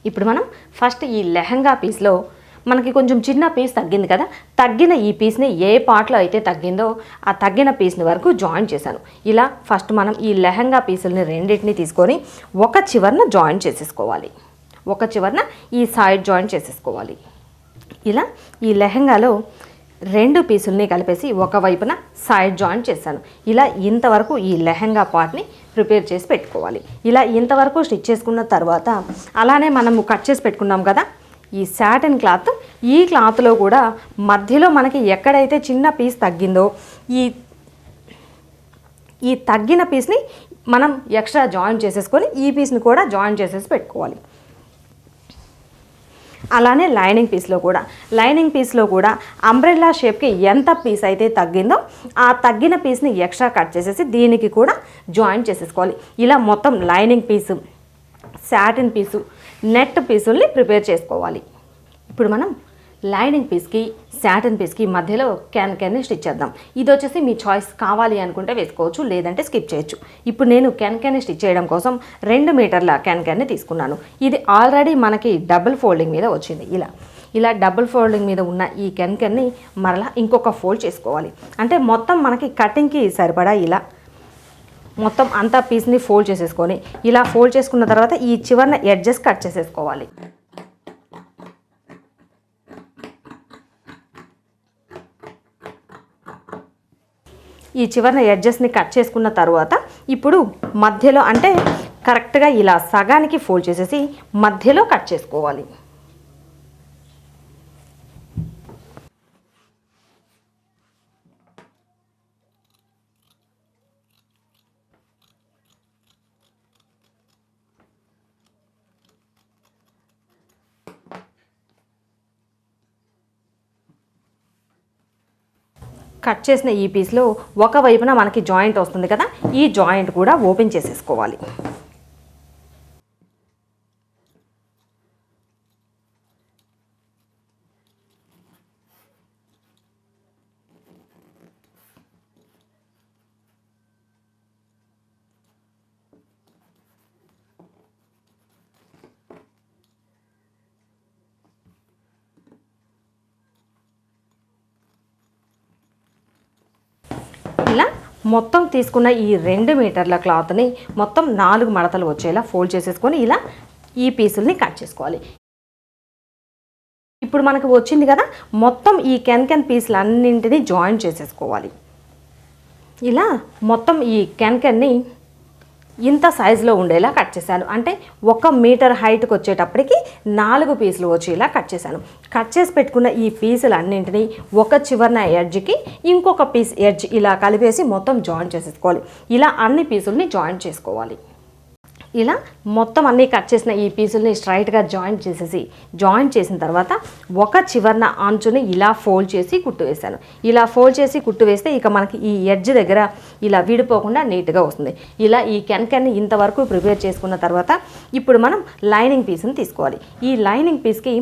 ఇప్పుడు మనం ఫస్ట్ ఈ లెహంగా పీస్లో మనకి కొంచెం చిన్న పీస్ తగ్గింది కదా, తగ్గిన ఈ పీస్ని ఏ పార్ట్లో అయితే తగ్గిందో ఆ తగ్గిన పీస్ని వరకు జాయిన్ చేశాను. ఇలా ఫస్ట్ మనం ఈ లెహంగా పీసుల్ని రెండింటిని తీసుకొని ఒక చివరన జాయిన్ చేసేసుకోవాలి. ఒక చివరన ఈ సైడ్ జాయిన్ చేసేసుకోవాలి. ఇలా ఈ లెహంగాలో రెండు పీసుల్ని కలిపేసి ఒకవైపున సైడ్ జాయిన్ చేశాను. ఇలా ఇంతవరకు ఈ లెహంగా పార్ట్ని ప్రిపేర్ చేసి పెట్టుకోవాలి. ఇలా ఇంతవరకు స్టిచ్ చేసుకున్న తర్వాత అలానే మనము కట్ చేసి పెట్టుకున్నాం కదా ఈ సాటిన్ క్లాత్, ఈ క్లాత్లో కూడా మధ్యలో మనకి ఎక్కడైతే చిన్న పీస్ తగ్గిందో ఈ తగ్గిన పీస్ని మనం ఎక్స్ట్రా జాయిన్ చేసేసుకొని ఈ పీస్ని కూడా జాయిన్ చేసేసి పెట్టుకోవాలి. అలానే లైనింగ్ పీస్లో కూడా అంబ్రెల్లా షేప్కి ఎంత పీస్ అయితే తగ్గిందో ఆ తగ్గిన పీస్ని ఎక్స్ట్రా కట్ చేసేసి దీనికి కూడా జాయిన్ చేసేసుకోవాలి. ఇలా మొత్తం లైనింగ్ పీసు, సాటిన్ పీసు, నెట్ పీసుల్ని ప్రిపేర్ చేసుకోవాలి. ఇప్పుడు మనం లైనింగ్ పీస్కి సాటిన్ పీస్కి మధ్యలో క్యాన్ స్టిచ్ చేద్దాం. ఇది వచ్చేసి మీ చాయిస్, కావాలి అనుకుంటే వేసుకోవచ్చు, లేదంటే స్కిప్ చేయొచ్చు. ఇప్పుడు నేను క్యాన్ స్టిచ్ చేయడం కోసం 2 మీటర్ల క్యాన్ని తీసుకున్నాను. ఇది ఆల్రెడీ మనకి డబుల్ ఫోల్డింగ్ మీద వచ్చింది. ఇలా డబుల్ ఫోల్డింగ్ మీద ఉన్న ఈ క్యాన్ని మరలా ఇంకొక ఫోల్డ్ చేసుకోవాలి. అంటే మొత్తం మనకి కటింగ్కి సరిపడా ఇలా మొత్తం అంతా పీస్ని ఫోల్డ్ చేసేసుకొని ఇలా ఫోల్డ్ చేసుకున్న తర్వాత ఈ చివరన ఎడ్జెస్ కట్ చేసేసుకోవాలి. ఈ చివరన ఎడ్జెస్ని కట్ చేసుకున్న తర్వాత ఇప్పుడు మధ్యలో అంటే కరెక్ట్గా ఇలా సగానికి ఫోల్డ్ చేసేసి మధ్యలో కట్ చేసుకోవాలి. కట్ చేసిన ఈ పీస్లో ఒకవైపున మనకి జాయింట్ వస్తుంది కదా, ఈ జాయింట్ కూడా ఓపెన్ చేసేసుకోవాలి. ఇలా మొత్తం తీసుకున్న ఈ 2 మీటర్ల క్లాత్ని మొత్తం 4 మడతలు వచ్చేలా ఫోల్డ్ చేసేసుకొని ఇలా ఈ పీసుల్ని కట్ చేసుకోవాలి. ఇప్పుడు మనకు వచ్చింది కదా, మొత్తం ఈ కెన్ పీసులు అన్నింటినీ జాయిన్ చేసేసుకోవాలి. ఇలా మొత్తం ఈ కెన్ని ఇంత సైజులో ఉండేలా కట్ చేశాను. అంటే 1 మీటర్ హైట్కి వచ్చేటప్పటికి 4 పీసులు వచ్చేలా కట్ చేశాను. కట్ చేసి పెట్టుకున్న ఈ పీసులు అన్నింటినీ ఒక చివరన ఎడ్జ్కి ఇంకొక పీస్ ఎడ్జ్ ఇలా కలిపేసి మొత్తం జాయిన్ చేసేసుకోవాలి. ఇలా అన్ని పీసుల్ని జాయిన్ చేసుకోవాలి. ఇలా మొత్తం అన్నీ కట్ చేసిన ఈ పీసుల్ని స్ట్రైట్గా జాయిన్ చేసిన తర్వాత ఒక చివరన అంచుని ఇలా ఫోల్డ్ చేసి కుట్టు వేసాను. ఇలా ఫోల్డ్ చేసి కుట్టు వేస్తే ఇక మనకి ఈ ఎడ్జ్ దగ్గర ఇలా విడిపోకుండా నీట్గా వస్తుంది. ఇలా ఈ కెన్ని ఇంతవరకు ప్రిపేర్ చేసుకున్న తర్వాత ఇప్పుడు మనం లైనింగ్ పీస్ని తీసుకోవాలి. ఈ లైనింగ్ పీస్కి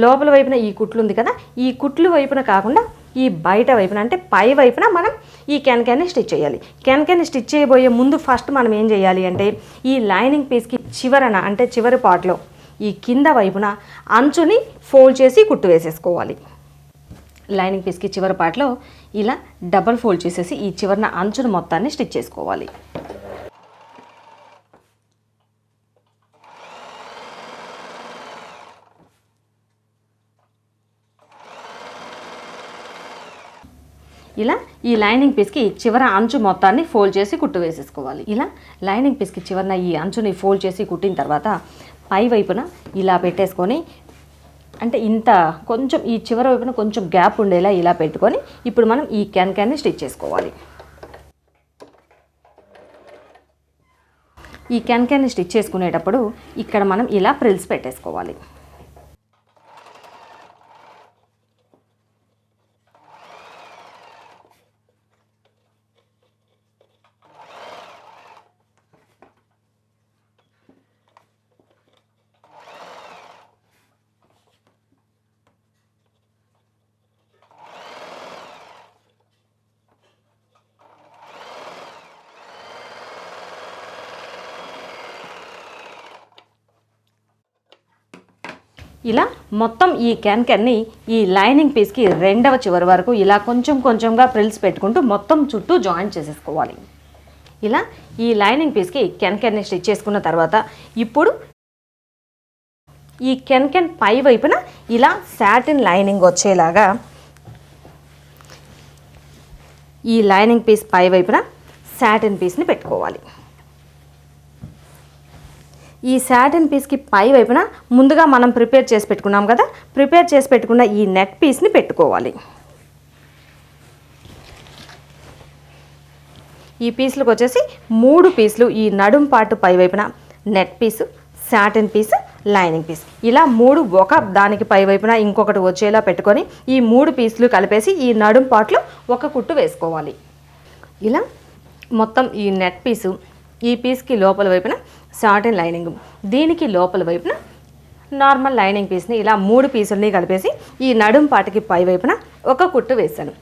లోపల వైపున ఈ కుట్లు ఉంది కదా, ఈ కుట్లు వైపున కాకుండా ఈ బయట వైపున అంటే పై వైపున మనం ఈ కెన్ని స్టిచ్ చేయాలి. కెన్ని స్టిచ్ చేయబోయే ముందు ఫస్ట్ మనం ఏం చేయాలి అంటే ఈ లైనింగ్ పీస్కి చివరన అంటే చివరి పార్ట్లో ఈ కింద వైపున అంచుని ఫోల్డ్ చేసి కుట్టు వేసేసుకోవాలి. లైనింగ్ పీస్కి చివరి పార్ట్లో ఇలా డబల్ ఫోల్డ్ చేసేసి ఈ చివరన అంచును మొత్తాన్ని స్టిచ్ చేసుకోవాలి. ఇలా ఈ లైనింగ్ పీస్కి చివర అంచు మొత్తాన్ని ఫోల్డ్ చేసి కుట్టు వేసేసుకోవాలి. ఇలా లైనింగ్ పీస్కి చివరన ఈ అంచుని ఫోల్డ్ చేసి కుట్టిన తర్వాత పై వైపున ఇలా పెట్టేసుకొని అంటే ఇంత కొంచెం ఈ చివరి వైపున కొంచెం గ్యాప్ ఉండేలా ఇలా పెట్టుకొని ఇప్పుడు మనం ఈ కెన్ని స్టిచ్ చేసుకోవాలి. ఈ కెన్ని స్టిచ్ చేసుకునేటప్పుడు ఇక్కడ మనం ఇలా ఫ్రిల్స్ పెట్టేసుకోవాలి. ఇలా మొత్తం ఈ క్యాన్ని ఈ లైనింగ్ పీస్కి రెండవ చివరి వరకు ఇలా కొంచెం కొంచెంగా ఫ్రిల్స్ పెట్టుకుంటూ మొత్తం చుట్టూ జాయిన్ చేసేసుకోవాలి. ఇలా ఈ లైనింగ్ పీస్కి క్యాన్ని స్టిచ్ చేసుకున్న తర్వాత ఇప్పుడు ఈ కెన్ పై వైపున ఇలా సాటిన్ లైనింగ్ వచ్చేలాగా ఈ లైనింగ్ పీస్ పై వైపున సాటిన్ పీస్ని పెట్టుకోవాలి. ఈ సాటిన్ పీస్కి పై వైపున ముందుగా మనం ప్రిపేర్ చేసి పెట్టుకున్నాం కదా, ప్రిపేర్ చేసి పెట్టుకున్న ఈ నెట్ పీస్ని పెట్టుకోవాలి. ఈ పీస్లకు వచ్చేసి 3 పీసులు ఈ నడుం పార్ట్ పై వైపున నెట్ పీసు, సాటిన్ పీస్, లైనింగ్ పీస్ ఇలా 3 ఒక దానికి పై వైపున ఇంకొకటి వచ్చేలా పెట్టుకొని ఈ 3 పీసులు కలిపేసి ఈ నడుం పార్ట్లో ఒక కుట్టు వేసుకోవాలి. ఇలా మొత్తం ఈ నెట్ పీసు, ఈ పీస్కి లోపల వైపున సాటిన్ లైనింగ్, దీనికి లోపల వైపున నార్మల్ లైనింగ్ పీస్ని ఇలా 3 పీసుల్ని కలిపేసి ఈ నడుం పాటికి పై వైపున ఒక కుట్టు వేసాను.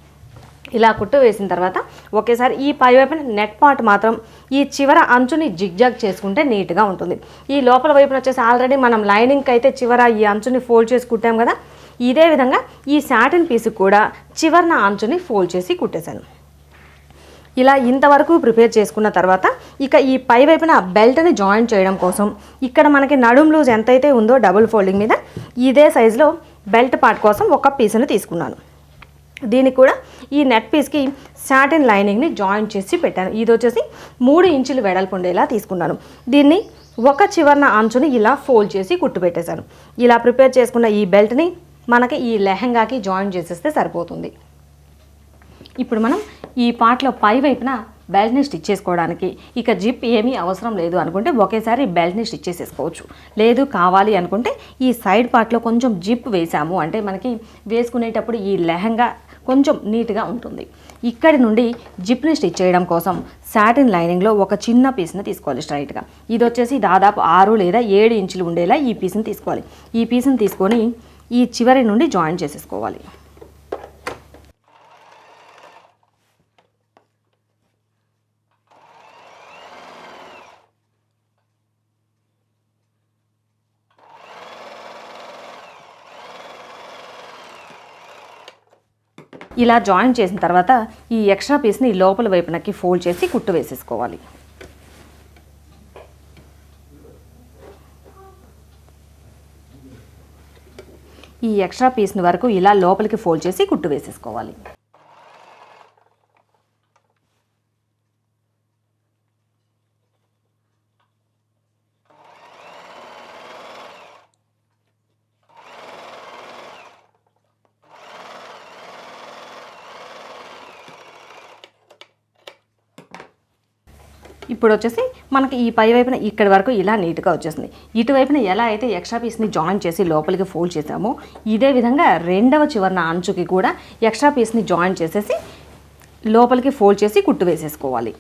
ఇలా కుట్టు వేసిన తర్వాత ఒకేసారి ఈ పై వైపున నెట్ పార్ట్ మాత్రం ఈ చివర అంచుని జిగ్జాగ్ చేసుకుంటే నీట్గా ఉంటుంది. ఈ లోపల వైపున వచ్చేసి ఆల్రెడీ మనం లైనింగ్కి అయితే చివర ఈ అంచుని ఫోల్డ్ చేసి కుట్టాం కదా, ఇదే విధంగా ఈ సాటిన్ పీస్కి కూడా చివరన అంచుని ఫోల్డ్ చేసి కుట్టేశాను. ఇలా ఇంతవరకు ప్రిపేర్ చేసుకున్న తర్వాత ఇక ఈ పై వైపున బెల్ట్ని జాయిన్ చేయడం కోసం ఇక్కడ మనకి నడుం లూజ్ ఎంతైతే ఉందో డబుల్ ఫోల్డింగ్ మీద ఇదే సైజులో బెల్ట్ పార్ట్ కోసం ఒక పీస్ని తీసుకున్నాను. దీనికి కూడా ఈ నెట్ పీస్కి సాటిన్ లైనింగ్ని జాయిన్ చేసి పెట్టాను. ఇది వచ్చేసి 3 ఇంచులు వెడల్పు ఉండేలా తీసుకున్నాను. దీన్ని ఒక చివరన అంచుని ఇలా ఫోల్డ్ చేసి కుట్టు పెట్టేశాను. ఇలా ప్రిపేర్ చేసుకున్న ఈ బెల్ట్ని మనకి ఈ లెహంగాకి జాయిన్ చేసేస్తే సరిపోతుంది. ఇప్పుడు మనం ఈ పార్ట్లో పై వైపున బెల్ట్ని స్టిచ్ చేసుకోవడానికి ఇక జిప్ ఏమీ అవసరం లేదు అనుకుంటే ఒకేసారి బెల్ట్ని స్టిచ్ చేసేసుకోవచ్చు. లేదు కావాలి అనుకుంటే ఈ సైడ్ పార్ట్లో కొంచెం జిప్ వేసాము అంటే మనకి వేసుకునేటప్పుడు ఈ లెహంగా కొంచెం నీట్గా ఉంటుంది. ఇక్కడి నుండి జిప్ని స్టిచ్ చేయడం కోసం సాటిన్ లైనింగ్లో ఒక చిన్న పీస్ని తీసుకోవాలి స్ట్రైట్గా. ఇది వచ్చేసి దాదాపు 6 లేదా 7 ఇంచులు ఉండేలా ఈ పీస్ని తీసుకోవాలి. ఈ పీస్ని తీసుకొని ఈ చివరి నుండి జాయిన్ చేసేసుకోవాలి. ఇలా జాయిన్ చేసిన తర్వాత ఈ ఎక్స్ట్రా పీస్ని లోపల వైపునకి ఫోల్డ్ చేసి కుట్టు వేసేసుకోవాలి. ఈ ఎక్స్ట్రా పీస్ని వరకు ఇలా లోపలికి ఫోల్డ్ చేసి కుట్టు వేసేసుకోవాలి. ఇప్పుడు వచ్చేసి మనకి ఈ పై వైపున ఇక్కడి వరకు ఇలా నీట్గా వచ్చేసింది. ఇటువైపున ఎలా అయితే ఎక్స్ట్రా పీస్ని జాయిన్ చేసి లోపలికి ఫోల్డ్ చేసామో ఇదే విధంగా రెండవ చివరన అంచుకి కూడా ఎక్స్ట్రా పీస్ని జాయిన్ చేసేసి లోపలికి ఫోల్డ్ చేసి కుట్టు వేసేసుకోవాలి.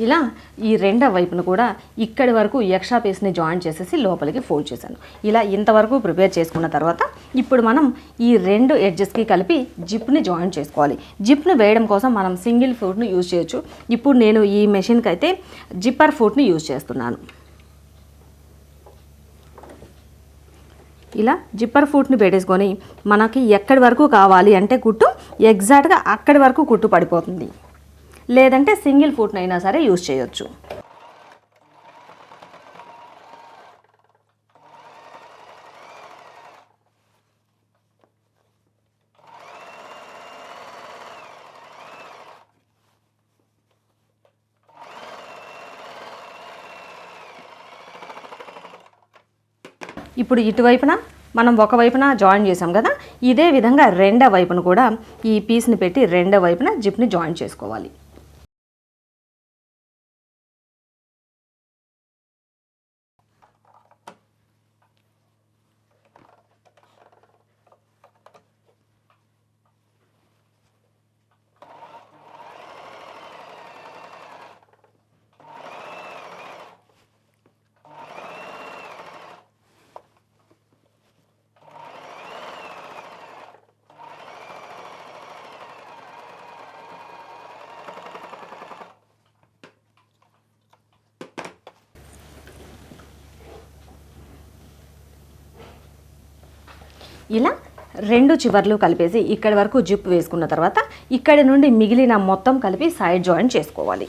ఇలా ఈ రెండవ వైపున కూడా ఇక్కడి వరకు ఎక్స్ట్రా పీస్ని జాయిన్ చేసేసి లోపలికి ఫోల్డ్ చేశాను. ఇలా ఇంతవరకు ప్రిపేర్ చేసుకున్న తర్వాత ఇప్పుడు మనం ఈ 2 ఎడ్జెస్కి కలిపి జిప్ని జాయిన్ చేసుకోవాలి. జిప్ని వేయడం కోసం మనం సింగిల్ ఫుట్ని యూజ్ చేయొచ్చు. ఇప్పుడు నేను ఈ మెషిన్కి అయితే జిప్పర్ ఫుట్ని యూజ్ చేస్తున్నాను. ఇలా జిప్పర్ ఫుట్ని పెట్టేసుకొని మనకి ఎక్కడి వరకు కావాలి అంటే కుట్టు ఎగ్జాక్ట్గా అక్కడి వరకు కుట్టు పడిపోతుంది. లేదంటే సింగిల్ ఫుట్ని అయినా సరే యూజ్ చేయొచ్చు. ఇప్పుడు ఇటువైపున మనం ఒకవైపున జాయిన్ చేసాం కదా, ఇదే విధంగా రెండో వైపున కూడా ఈ పీస్ని పెట్టి రెండో వైపున జిప్ని జాయిన్ చేసుకోవాలి. ఇలా రెండు చివర్లు కలిపేసి ఇక్కడి వరకు జిప్ వేసుకున్న తర్వాత ఇక్కడి నుండి మిగిలిన మొత్తం కలిపి సైడ్ జాయింట్ చేసుకోవాలి.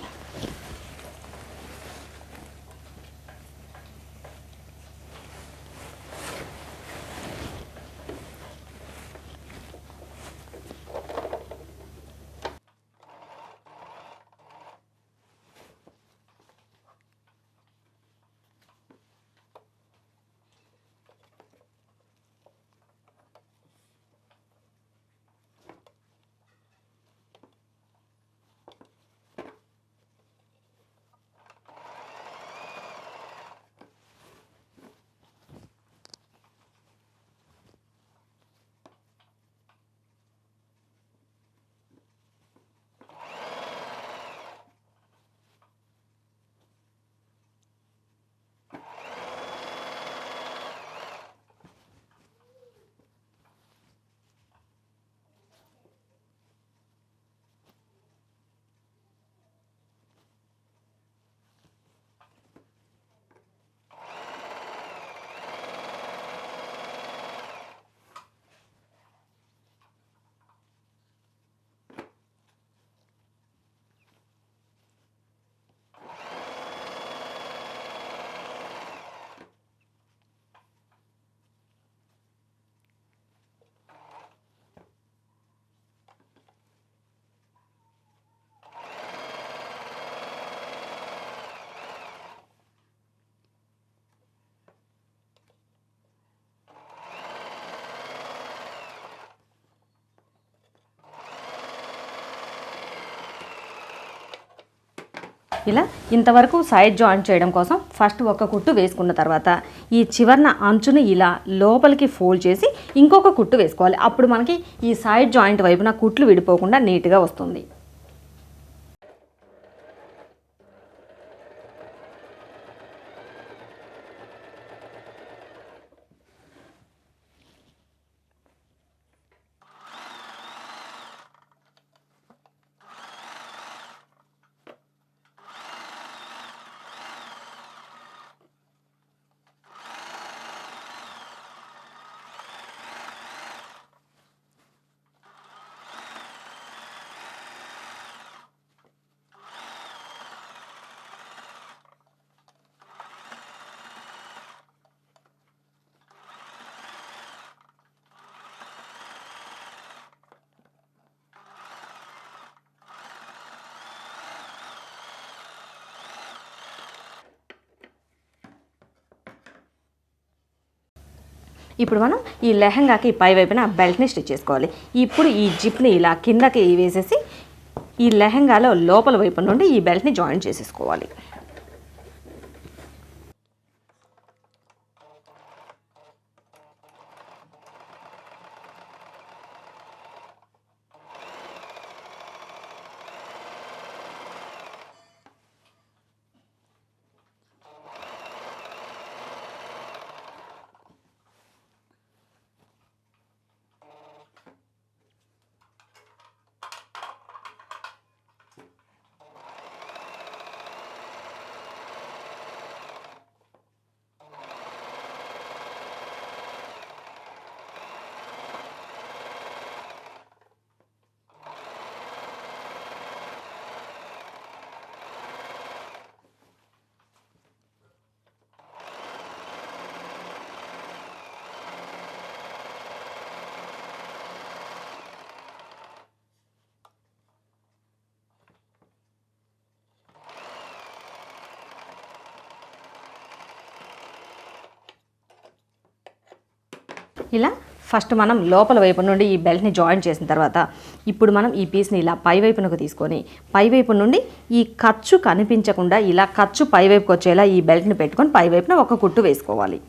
ఇలా ఇంతవరకు సైడ్ జాయింట్ చేయడం కోసం ఫస్ట్ ఒక కుట్టు వేసుకున్న తర్వాత ఈ చివర్న అంచుని ఇలా లోపలికి ఫోల్డ్ చేసి ఇంకొక కుట్టు వేసుకోవాలి. అప్పుడు మనకి ఈ సైడ్ జాయింట్ వైపున కుట్లు విడిపోకుండా నీట్గా వస్తుంది. ఇప్పుడు మనం ఈ లెహంగాకి పై వైపున బెల్ట్ని స్టిచ్ చేసుకోవాలి. ఇప్పుడు ఈ జిప్ని ఇలా కిందకి వేసేసి ఈ లెహంగాలో లోపల వైపు నుండి ఈ బెల్ట్ని జాయిన్ చేసేసుకోవాలి. ఇలా ఫస్ట్ మనం లోపల వైపు నుండి ఈ బెల్ట్ని జాయిన్ చేసిన తర్వాత ఇప్పుడు మనం ఈ పీస్ని ఇలా పై వైపునకు తీసుకొని పై వైపు నుండి ఈ ఖర్చు కనిపించకుండా ఇలా ఖర్చు పై వైపుకి వచ్చేలా ఈ బెల్ట్ని పెట్టుకొని పై వైపున ఒక కుట్టు వేసుకోవాలి.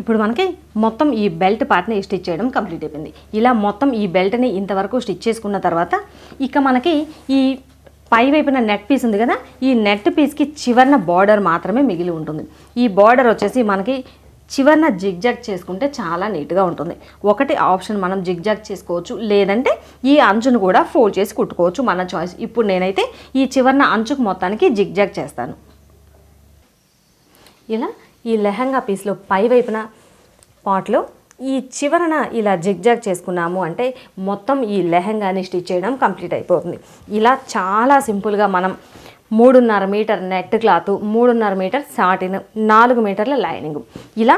ఇప్పుడు మనకి మొత్తం ఈ బెల్ట్ పార్ట్ని స్టిచ్ చేయడం కంప్లీట్ అయిపోయింది. ఇలా మొత్తం ఈ బెల్ట్ని ఇంతవరకు స్టిచ్ చేసుకున్న తర్వాత ఇక మనకి ఈ పై వైపున నెట్ పీస్ ఉంది కదా, ఈ నెట్ పీస్కి చివరన బార్డర్ మాత్రమే మిగిలి ఉంటుంది. ఈ బార్డర్ వచ్చేసి మనకి చివరన జిగ్జాగ్ చేసుకుంటే చాలా నీట్గా ఉంటుంది. ఒకటి ఆప్షన్, మనం జిగ్జాగ్ చేసుకోవచ్చు, లేదంటే ఈ అంచును కూడా ఫోల్డ్ చేసి కుట్టుకోవచ్చు, మన చాయిస్. ఇప్పుడు నేనైతే ఈ చివరన అంచుకు మొత్తానికి జిగ్జాగ్ చేస్తాను. ఇలా ఈ లెహంగా పీస్లో పై వైపున పార్ట్లో ఈ చివరన ఇలా జిగ్జాగ్ చేసుకున్నాము అంటే మొత్తం ఈ లెహంగాని స్టిచ్ చేయడం కంప్లీట్ అయిపోతుంది. ఇలా చాలా సింపుల్గా మనం 3.5 metre net cloth, 3.5 metre satin, 4 మీటర్ల లైనింగ్, ఇలా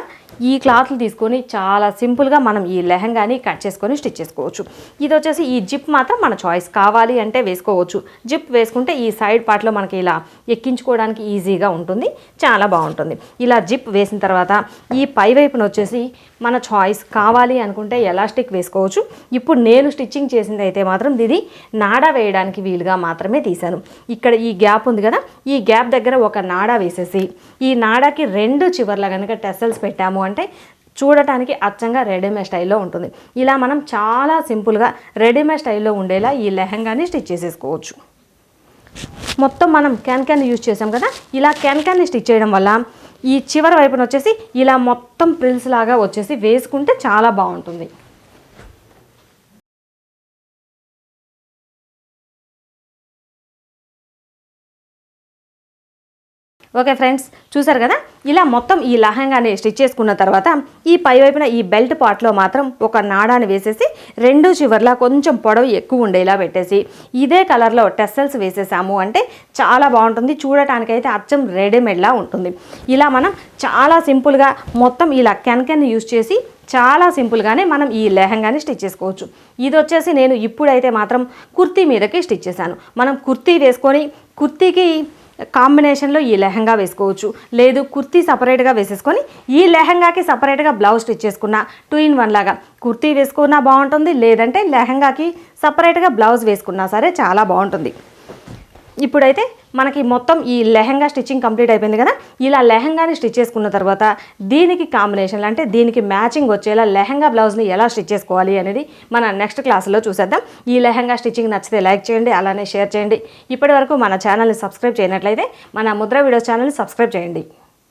ఈ క్లాత్లు తీసుకొని చాలా సింపుల్గా మనం ఈ లెహంగాని కట్ చేసుకొని స్టిచ్ చేసుకోవచ్చు. ఇది వచ్చేసి ఈ జిప్ మాత్రం మన చాయిస్, కావాలి అంటే వేసుకోవచ్చు. జిప్ వేసుకుంటే ఈ సైడ్ పార్ట్లో మనకి ఇలా ఎక్కించుకోవడానికి ఈజీగా ఉంటుంది, చాలా బాగుంటుంది. ఇలా జిప్ వేసిన తర్వాత ఈ పై వైపున వచ్చేసి మన చాయిస్, కావాలి అనుకుంటే ఎలాస్టిక్ వేసుకోవచ్చు. ఇప్పుడు నేను స్టిచ్చింగ్ చేసింది అయితే మాత్రం ఇది నాడా వేయడానికి వీలుగా మాత్రమే తీశాను. ఇక్కడ ఈ గ్యాప్ ఉంది కదా, ఈ గ్యాప్ దగ్గర ఒక నాడా వేసేసి ఈ నాడాకి 2 చివర్ల కనుక టెసల్స్ పెట్టాము అంటే చూడటానికి అచ్చంగా రెడీమేడ్ స్టైల్లో ఉంటుంది. ఇలా మనం చాలా సింపుల్గా రెడీమేడ్ స్టైల్లో ఉండేలా ఈ లెహంగాని స్టిచ్ చేసేసుకోవచ్చు. మొత్తం మనం క్యాన్ యూజ్ చేసాం కదా, ఇలా క్యాన్ని స్టిచ్ చేయడం వల్ల ఈ చివరి వైపున వచ్చేసి ఇలా మొత్తం ప్రిల్స్ లాగా వచ్చేసి వేసుకుంటే చాలా బాగుంటుంది. ఓకే ఫ్రెండ్స్, చూసారు కదా, ఇలా మొత్తం ఈ లెహంగాని స్టిచ్ చేసుకున్న తర్వాత ఈ పై వైపున ఈ బెల్ట్ పార్ట్లో మాత్రం ఒక నాడాని వేసేసి 2 చివర్లా కొంచెం పొడవు ఎక్కువ ఉండేలా పెట్టేసి ఇదే కలర్లో టెస్సల్స్ వేసేసాము అంటే చాలా బాగుంటుంది. చూడటానికైతే అచ్చం రెడీమేడ్లా ఉంటుంది. ఇలా మనం చాలా సింపుల్గా మొత్తం ఇలా కెన్ యూజ్ చేసి చాలా సింపుల్గానే మనం ఈ లెహంగాని స్టిచ్ చేసుకోవచ్చు. ఇది వచ్చేసి నేను ఇప్పుడైతే మాత్రం కుర్తీ మీదకి స్టిచ్ చేశాను. మనం కుర్తీ వేసుకొని కుర్తీకి కాంబినేషన్లో ఈ లెహంగా వేసుకోవచ్చు, లేదు కుర్తీ సపరేట్గా వేసేసుకొని ఈ లెహంగాకి సపరేట్గా బ్లౌజ్ స్టిచ్ చేసుకున్న 2 in 1 లాగా కుర్తీ వేసుకున్నా బాగుంటుంది, లేదంటే లెహంగాకి సపరేట్గా బ్లౌజ్ వేసుకున్నా సరే చాలా బాగుంటుంది. ఇప్పుడైతే మనకి మొత్తం ఈ లెహంగా స్టిచ్చింగ్ కంప్లీట్ అయిపోయింది కదా. ఇలా లెహంగాని స్టిచ్ చేసుకున్న తర్వాత దీనికి కాంబినేషన్ అంటే దీనికి మ్యాచింగ్ వచ్చేలా లెహంగా బ్లౌజ్ని ఎలా స్టిచ్ చేసుకోవాలి అనేది మన నెక్స్ట్ క్లాస్లో చూసేద్దాం. ఈ లెహంగా స్టిచ్చింగ్ నచ్చితే లైక్ చేయండి, అలానే షేర్ చేయండి. ఇప్పటి వరకు మన ఛానల్ని సబ్స్క్రైబ్ చేయనట్లయితే మన ముద్ర వీడియోస్ ఛానల్ని సబ్స్క్రైబ్ చేయండి.